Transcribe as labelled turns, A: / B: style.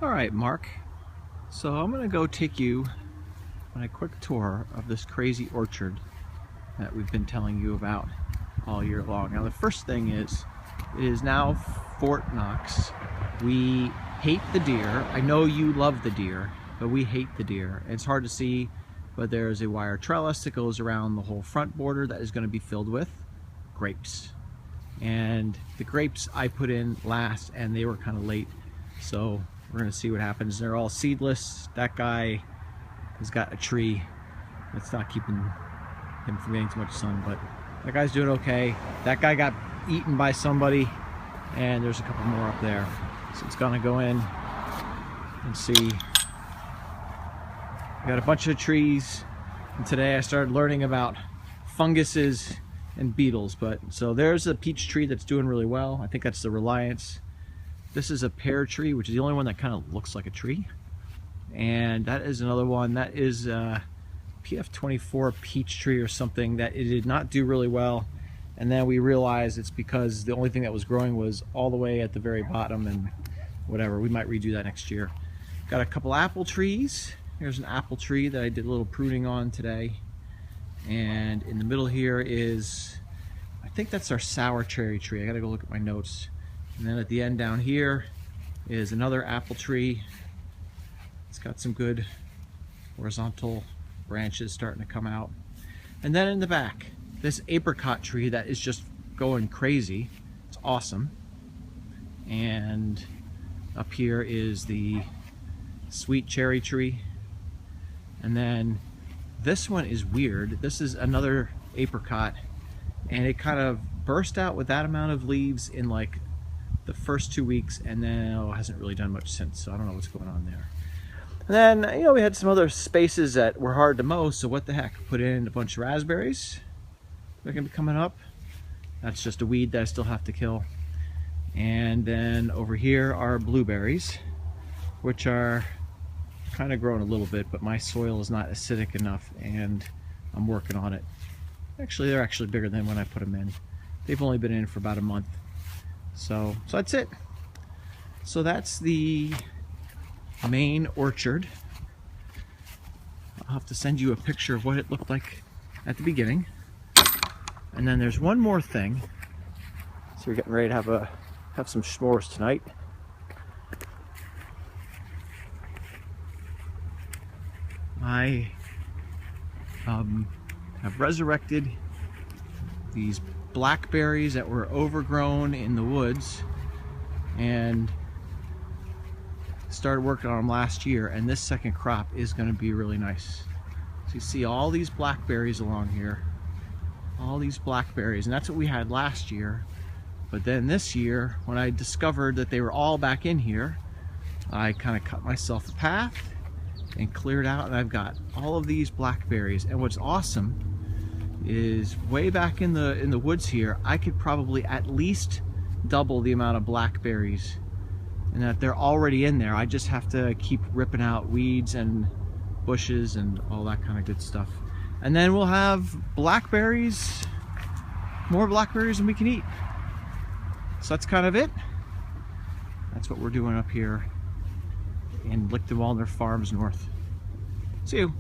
A: All right, Mark. So I'm gonna go take you on a quick tour of this crazy orchard that we've been telling you about all year long. Now the first thing is, it is now Fort Knox. We hate the deer. I know you love the deer, but we hate the deer. It's hard to see, but there's a wire trellis that goes around the whole front border that is going to be filled with grapes. And the grapes I put in last, and they were kind of late, so we're going to see what happens. They're all seedless. That guy has got a tree that's not keeping him from getting too much sun, but that guy's doing okay. That guy got eaten by somebody, and there's a couple more up there. So it's gonna go in and see. We got a bunch of trees, and today I started learning about funguses and beetles. But so there's a peach tree that's doing really well. I think that's the Reliance. This is a pear tree, which is the only one that kind of looks like a tree. And that is another one. That is PF24 peach tree or something that it did not do really well. And then we realized it's because the only thing that was growing was all the way at the very bottom, and whatever, we might redo that next year. Got a couple apple trees. Here's an apple tree that I did a little pruning on today. And in the middle here is, I think that's our sour cherry tree. I gotta go look at my notes. And then at the end down here is another apple tree. It's got some good horizontal branches starting to come out. And then in the back, this apricot tree that is just going crazy. It's awesome. And up here is the sweet cherry tree. And then this one is weird. This is another apricot, and it kind of burst out with that amount of leaves in like the first 2 weeks, and then hasn't really done much since, so I don't know what's going on there. And then, we had some other spaces that were hard to mow, so what the heck, put in a bunch of raspberries. They're gonna be coming up. That's just a weed that I still have to kill. And then over here are blueberries, which are kind of growing a little bit, but my soil is not acidic enough, and I'm working on it. Actually, they're actually bigger than when I put them in. They've only been in for about a month. So that's it. So that's the main orchard. I'll have to send you a picture of what it looked like at the beginning. And then there's one more thing. So we're getting ready to have some s'mores tonight. I have resurrected these blackberries that were overgrown in the woods, and started working on them last year, and this second crop is going to be really nice. So you see all these blackberries along here, all these blackberries, and that's what we had last year. But then this year, when I discovered that they were all back in here, I kind of cut myself a path and cleared out, and I've got all of these blackberries. And what's awesome is way back in the woods here, I could probably at least double the amount of blackberries, and that they're already in there. I just have to keep ripping out weeds and bushes and all that kind of good stuff. And then we'll have blackberries, more blackberries than we can eat. So that's kind of it. That's what we're doing up here in Lichtenwalder Farms North. See you.